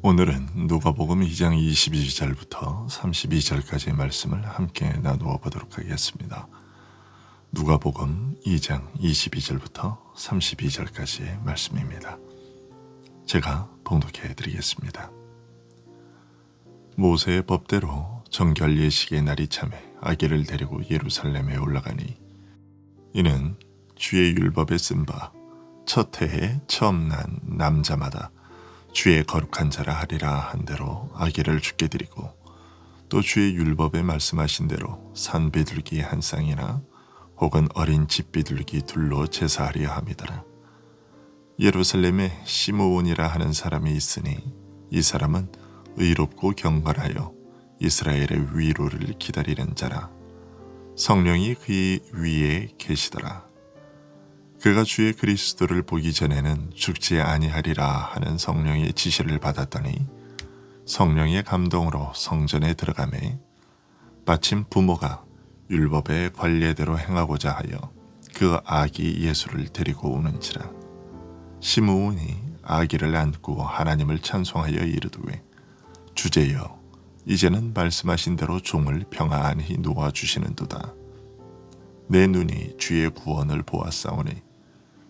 오늘은 누가복음 2장 22절부터 32절까지의 말씀을 함께 나누어 보도록 하겠습니다. 누가복음 2장 22절부터 32절까지의 말씀입니다. 제가 봉독해 드리겠습니다. 모세의 법대로 정결 예식의 날이 참에 아기를 데리고 예루살렘에 올라가니 이는 주의 율법에 쓴 바 첫 해에 처음 난 남자마다 주의 거룩한 자라 하리라 한 대로 아기를 죽게 드리고 또 주의 율법에 말씀하신 대로 산 비둘기 한 쌍이나 혹은 어린 집 비둘기 둘로 제사하려 함이더라. 예루살렘에 시므온이라 하는 사람이 있으니 이 사람은 의롭고 경건하여 이스라엘의 위로를 기다리는 자라. 성령이 그의 위에 계시더라. 그가 주의 그리스도를 보기 전에는 죽지 아니하리라 하는 성령의 지시를 받았더니 성령의 감동으로 성전에 들어가매 마침 부모가 율법의 관례대로 행하고자 하여 그 아기 예수를 데리고 오는지라. 시므온이 아기를 안고 하나님을 찬송하여 이르되 주제여 이제는 말씀하신 대로 종을 평안히 놓아주시는도다. 내 눈이 주의 구원을 보았사오니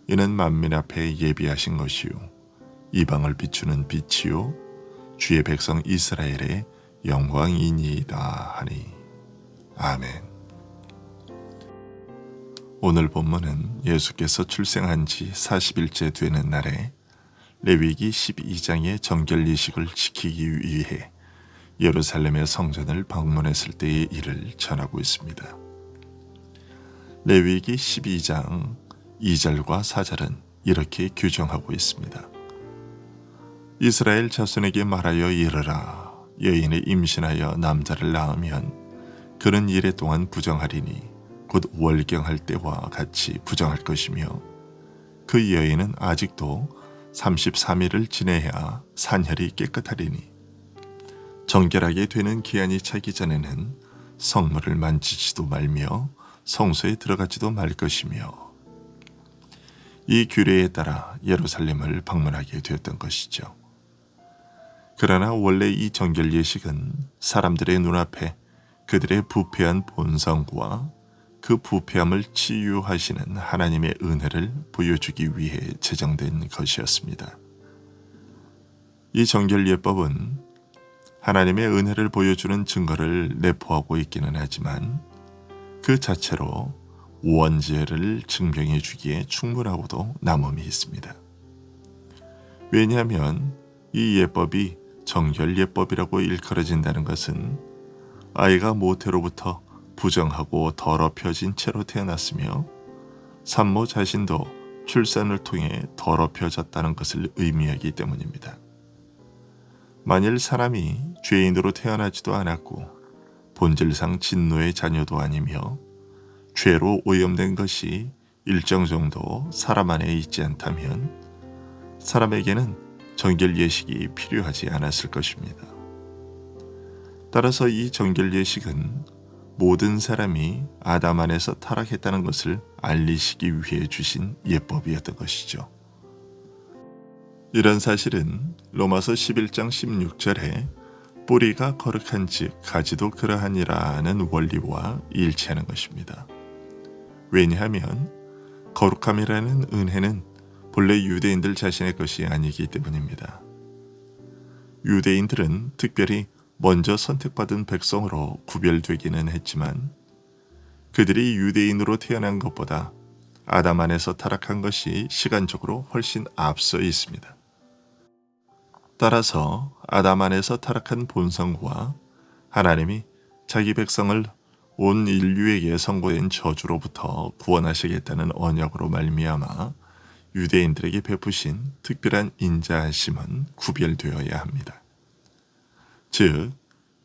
이는 만민 앞에 예비하신 것이요 이방을 비추는 빛이요 주의 백성 이스라엘의 영광이니이다 하니. 아멘. 오늘 본문은 예수께서 출생한 지 40일째 되는 날에 레위기 12장의 정결 예식을 지키기 위해 예루살렘의 성전을 방문했을 때의 일을 전하고 있습니다. 레위기 12장 2절과 4절은 이렇게 규정하고 있습니다. 이스라엘 자손에게 말하여 이르라. 여인이 임신하여 남자를 낳으면 그는 이래 동안 부정하리니 곧 월경할 때와 같이 부정할 것이며 그 여인은 아직도 33일을 지내야 산혈이 깨끗하리니 정결하게 되는 기한이 차기 전에는 성물을 만지지도 말며 성소에 들어가지도 말 것이며 이 규례에 따라 예루살렘을 방문하게 되었던 것이죠. 그러나 원래 이 정결 예식은 사람들의 눈앞에 그들의 부패한 본성과 그 부패함을 치유하시는 하나님의 은혜를 보여주기 위해 제정된 것이었습니다. 이 정결 예법은 하나님의 은혜를 보여주는 증거를 내포하고 있기는 하지만 그 자체로 원죄를 증명해 주기에 충분하고도 남음이 있습니다. 왜냐하면 이 예법이 정결 예법이라고 일컬어진다는 것은 아이가 모태로부터 부정하고 더럽혀진 채로 태어났으며 산모 자신도 출산을 통해 더럽혀졌다는 것을 의미하기 때문입니다. 만일 사람이 죄인으로 태어나지도 않았고 본질상 진노의 자녀도 아니며 죄로 오염된 것이 일정 정도 사람 안에 있지 않다면 사람에게는 정결 예식이 필요하지 않았을 것입니다. 따라서 이 정결 예식은 모든 사람이 아담 안에서 타락했다는 것을 알리시기 위해 주신 예법이었던 것이죠. 이런 사실은 로마서 11장 16절에 뿌리가 거룩한즉 가지도 그러하니라는 원리와 일치하는 것입니다. 왜냐하면 거룩함이라는 은혜는 본래 유대인들 자신의 것이 아니기 때문입니다. 유대인들은 특별히 먼저 선택받은 백성으로 구별되기는 했지만 그들이 유대인으로 태어난 것보다 아담 안에서 타락한 것이 시간적으로 훨씬 앞서 있습니다. 따라서 아담 안에서 타락한 본성과 하나님이 자기 백성을 온 인류에게 선고된 저주로부터 구원하시겠다는 언약으로 말미암아 유대인들에게 베푸신 특별한 인자하심은 구별되어야 합니다. 즉,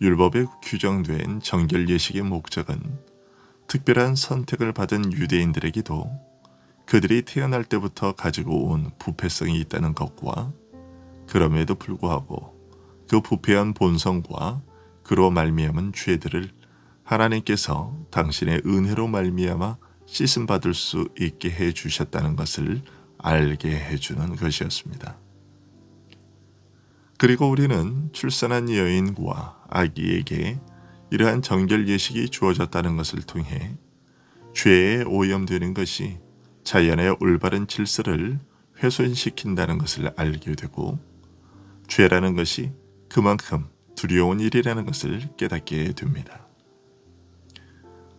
율법에 규정된 정결 예식의 목적은 특별한 선택을 받은 유대인들에게도 그들이 태어날 때부터 가지고 온 부패성이 있다는 것과 그럼에도 불구하고 그 부패한 본성과 그로 말미암은 죄들을 하나님께서 당신의 은혜로 말미암아 씻음 받을 수 있게 해주셨다는 것을 알게 해주는 것이었습니다. 그리고 우리는 출산한 여인과 아기에게 이러한 정결 예식이 주어졌다는 것을 통해 죄에 오염되는 것이 자연의 올바른 질서를 훼손시킨다는 것을 알게 되고, 죄라는 것이 그만큼 두려운 일이라는 것을 깨닫게 됩니다.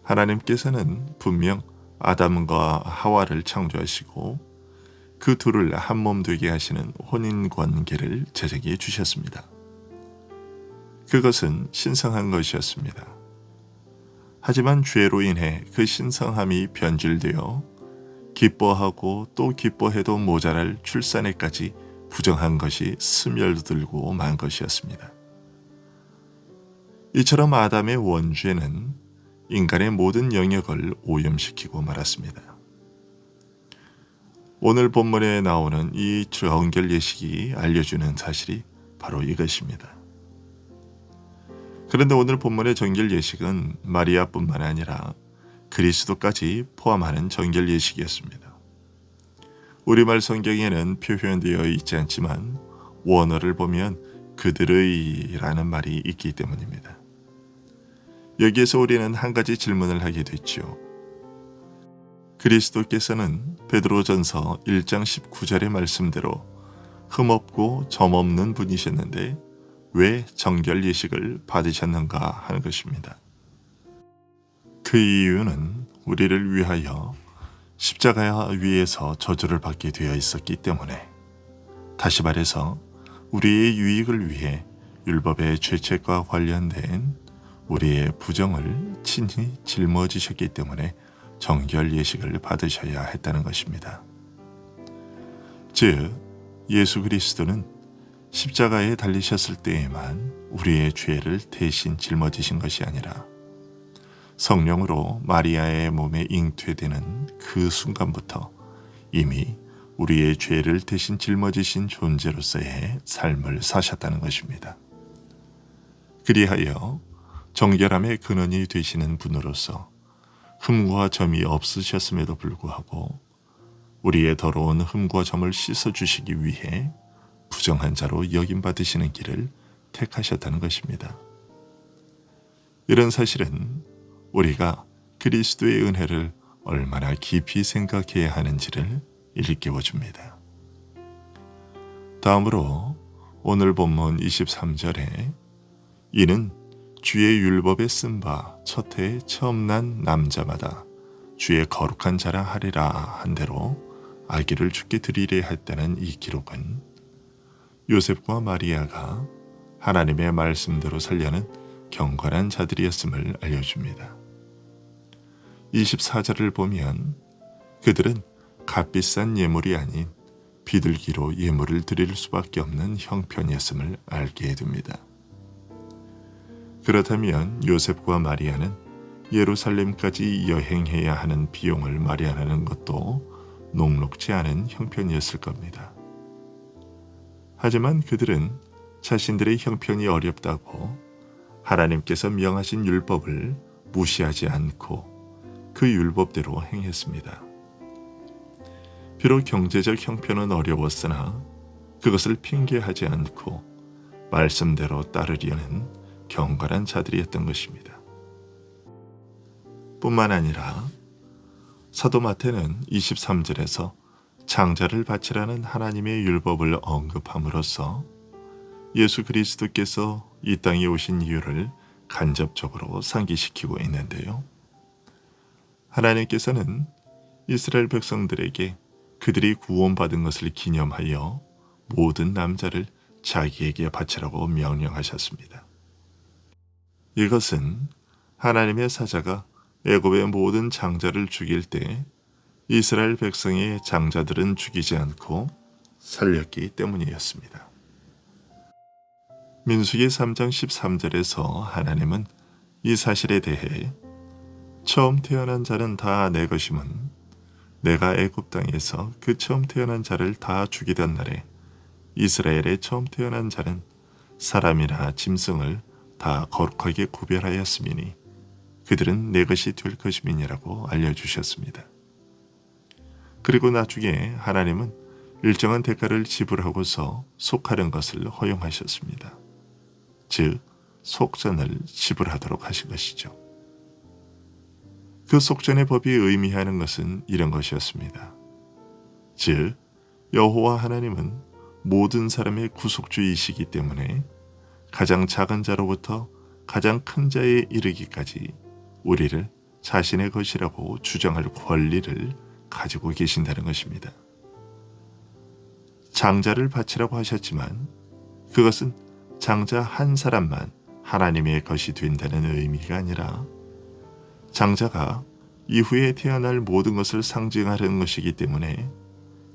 하나님께서는 분명 아담과 하와를 창조하시고 그 둘을 한 몸 되게 하시는 혼인관계를 제작해 주셨습니다. 그것은 신성한 것이었습니다. 하지만 죄로 인해 그 신성함이 변질되어 기뻐하고 또 기뻐해도 모자랄 출산에까지 부정한 것이 스며들고 만 것이었습니다. 이처럼 아담의 원죄는 인간의 모든 영역을 오염시키고 말았습니다. 오늘 본문에 나오는 이 정결 예식이 알려주는 사실이 바로 이것입니다. 그런데 오늘 본문의 정결 예식은 마리아뿐만 아니라 그리스도까지 포함하는 정결 예식이었습니다. 우리말 성경에는 표현되어 있지 않지만 원어를 보면 그들의라는 말이 있기 때문입니다. 여기에서 우리는 한 가지 질문을 하게 됐죠. 그리스도께서는 베드로전서 1장 19절의 말씀대로 흠없고 점없는 분이셨는데 왜 정결 예식을 받으셨는가 하는 것입니다. 그 이유는 우리를 위하여 십자가 위에서 저주를 받게 되어 있었기 때문에, 다시 말해서 우리의 유익을 위해 율법의 죄책과 관련된 우리의 부정을 친히 짊어지셨기 때문에 정결 예식을 받으셔야 했다는 것입니다. 즉, 예수 그리스도는 십자가에 달리셨을 때에만 우리의 죄를 대신 짊어지신 것이 아니라 성령으로 마리아의 몸에 잉태되는 그 순간부터 이미 우리의 죄를 대신 짊어지신 존재로서의 삶을 사셨다는 것입니다. 그리하여 정결함의 근원이 되시는 분으로서 흠과 점이 없으셨음에도 불구하고 우리의 더러운 흠과 점을 씻어주시기 위해 부정한 자로 여김받으시는 길을 택하셨다는 것입니다. 이런 사실은 우리가 그리스도의 은혜를 얼마나 깊이 생각해야 하는지를 일깨워줍니다. 다음으로 오늘 본문 23절에 이는 주의 율법에 쓴 바 첫 해에 처음 난 남자마다 주의 거룩한 자라 하리라 한 대로 아기를 주께 드리려 했다는 이 기록은 요셉과 마리아가 하나님의 말씀대로 살려는 경건한 자들이었음을 알려줍니다. 24절을 보면 그들은 값비싼 예물이 아닌 비둘기로 예물을 드릴 수밖에 없는 형편이었음을 알게 됩니다. 그렇다면 요셉과 마리아는 예루살렘까지 여행해야 하는 비용을 마련하는 것도 녹록지 않은 형편이었을 겁니다. 하지만 그들은 자신들의 형편이 어렵다고 하나님께서 명하신 율법을 무시하지 않고 그 율법대로 행했습니다. 비록 경제적 형편은 어려웠으나 그것을 핑계하지 않고 말씀대로 따르려는 경건한 자들이었던 것입니다. 뿐만 아니라 사도 마태는 23절에서 장자를 바치라는 하나님의 율법을 언급함으로써 예수 그리스도께서 이 땅에 오신 이유를 간접적으로 상기시키고 있는데요. 하나님께서는 이스라엘 백성들에게 그들이 구원받은 것을 기념하여 모든 남자를 자기에게 바치라고 명령하셨습니다. 이것은 하나님의 사자가 애굽의 모든 장자를 죽일 때 이스라엘 백성의 장자들은 죽이지 않고 살렸기 때문이었습니다. 민수기 3장 13절에서 하나님은 이 사실에 대해 처음 태어난 자는 다 내 것임은 내가 애굽 땅에서 그 처음 태어난 자를 다 죽이던 날에 이스라엘의 처음 태어난 자는 사람이나 짐승을 다 거룩하게 구별하였음이니 그들은 내 것이 될 것임이니라고 알려주셨습니다. 그리고 나중에 하나님은 일정한 대가를 지불하고서 속하는 것을 허용하셨습니다. 즉, 속전을 지불하도록 하신 것이죠. 그 속전의 법이 의미하는 것은 이런 것이었습니다. 즉, 여호와 하나님은 모든 사람의 구속주이시기 때문에 가장 작은 자로부터 가장 큰 자에 이르기까지 우리를 자신의 것이라고 주장할 권리를 가지고 계신다는 것입니다. 장자를 바치라고 하셨지만 그것은 장자 한 사람만 하나님의 것이 된다는 의미가 아니라 장자가 이후에 태어날 모든 것을 상징하는 것이기 때문에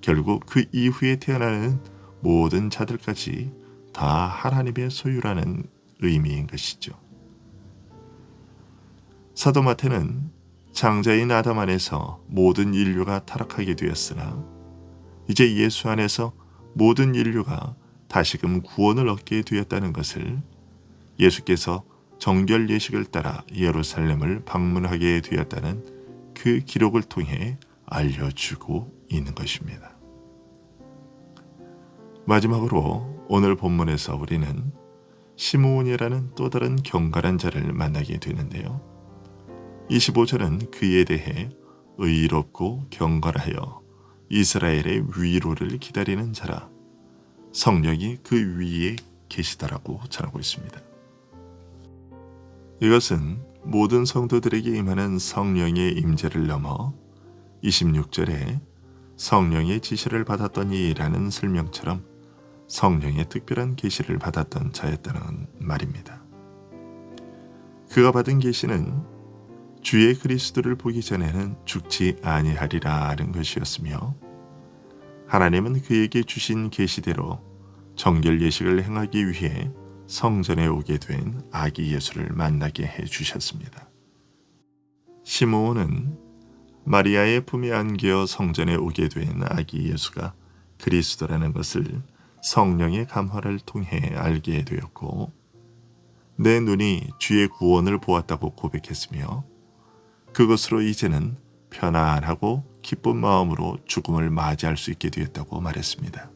결국 그 이후에 태어나는 모든 자들까지 다 하나님의 소유라는 의미인 것이죠. 사도 마태는 장자인 아담 안에서 모든 인류가 타락하게 되었으나 이제 예수 안에서 모든 인류가 다시금 구원을 얻게 되었다는 것을 예수께서 정결 예식을 따라 예루살렘을 방문하게 되었다는 그 기록을 통해 알려주고 있는 것입니다. 마지막으로 오늘 본문에서 우리는 시므온이라는 또 다른 경건한 자를 만나게 되는데요. 25절은 그에 대해 의롭고 경건하여 이스라엘의 위로를 기다리는 자라 성령이 그 위에 계시다라고 전하고 있습니다. 이것은 모든 성도들에게 임하는 성령의 임재를 넘어 26절에 성령의 지시를 받았더니 라는 설명처럼 성령의 특별한 계시를 받았던 자였다는 말입니다. 그가 받은 계시는 주의 그리스도를 보기 전에는 죽지 아니하리라는 것이었으며 하나님은 그에게 주신 계시대로 정결 예식을 행하기 위해 성전에 오게 된 아기 예수를 만나게 해주셨습니다. 시므온은 마리아의 품에 안겨 성전에 오게 된 아기 예수가 그리스도라는 것을 성령의 감화를 통해 알게 되었고 내 눈이 주의 구원을 보았다고 고백했으며 그것으로 이제는 편안하고 기쁜 마음으로 죽음을 맞이할 수 있게 되었다고 말했습니다.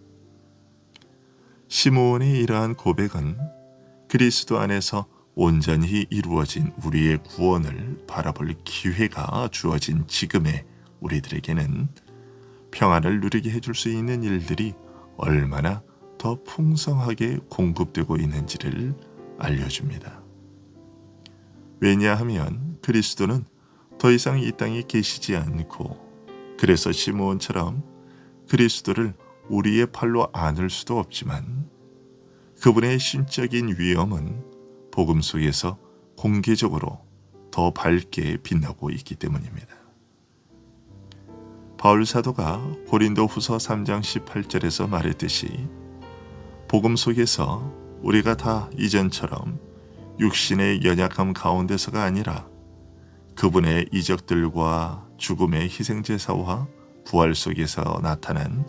시므온의 이러한 고백은 그리스도 안에서 온전히 이루어진 우리의 구원을 바라볼 기회가 주어진 지금의 우리들에게는 평안을 누리게 해줄 수 있는 일들이 얼마나 더 풍성하게 공급되고 있는지를 알려줍니다. 왜냐하면 그리스도는 더 이상 이 땅에 계시지 않고 그래서 시므온처럼 그리스도를 우리의 팔로 안을 수도 없지만 그분의 신적인 위엄은 복음 속에서 공개적으로 더 밝게 빛나고 있기 때문입니다. 바울 사도가 고린도 후서 3장 18절에서 말했듯이 복음 속에서 우리가 다 이전처럼 육신의 연약함 가운데서가 아니라 그분의 이적들과 죽음의 희생제사와 부활 속에서 나타난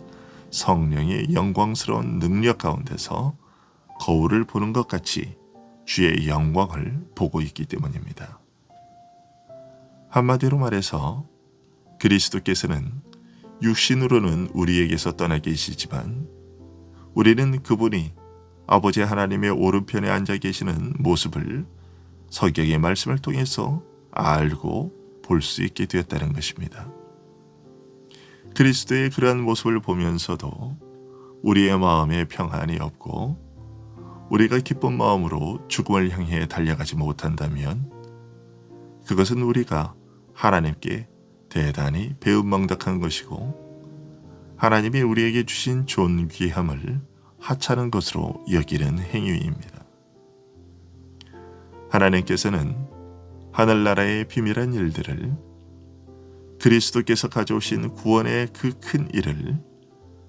성령의 영광스러운 능력 가운데서 거울을 보는 것 같이 주의 영광을 보고 있기 때문입니다. 한마디로 말해서 그리스도께서는 육신으로는 우리에게서 떠나 계시지만 우리는 그분이 아버지 하나님의 오른편에 앉아 계시는 모습을 성경의 말씀을 통해서 알고 볼 수 있게 되었다는 것입니다. 그리스도의 그러한 모습을 보면서도 우리의 마음에 평안이 없고 우리가 기쁜 마음으로 죽음을 향해 달려가지 못한다면 그것은 우리가 하나님께 대단히 배은망덕한 것이고 하나님이 우리에게 주신 존귀함을 하찮은 것으로 여기는 행위입니다. 하나님께서는 하늘나라의 비밀한 일들을 그리스도께서 가져오신 구원의 그 큰 일을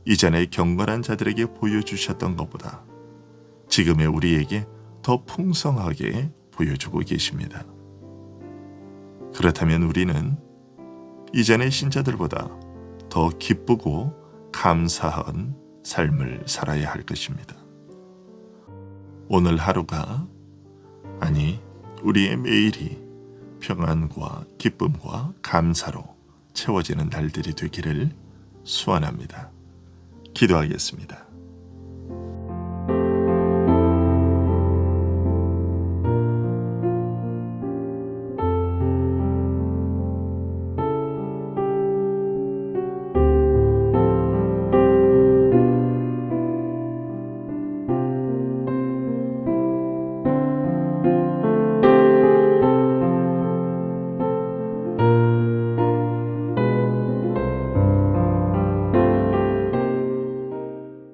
이전에 경건한 자들에게 보여주셨던 것보다 지금의 우리에게 더 풍성하게 보여주고 계십니다. 그렇다면 우리는 이전의 신자들보다 더 기쁘고 감사한 삶을 살아야 할 것입니다. 오늘 하루가 아니 우리의 매일이 평안과 기쁨과 감사로 채워지는 날들이 되기를 소원합니다. 기도하겠습니다.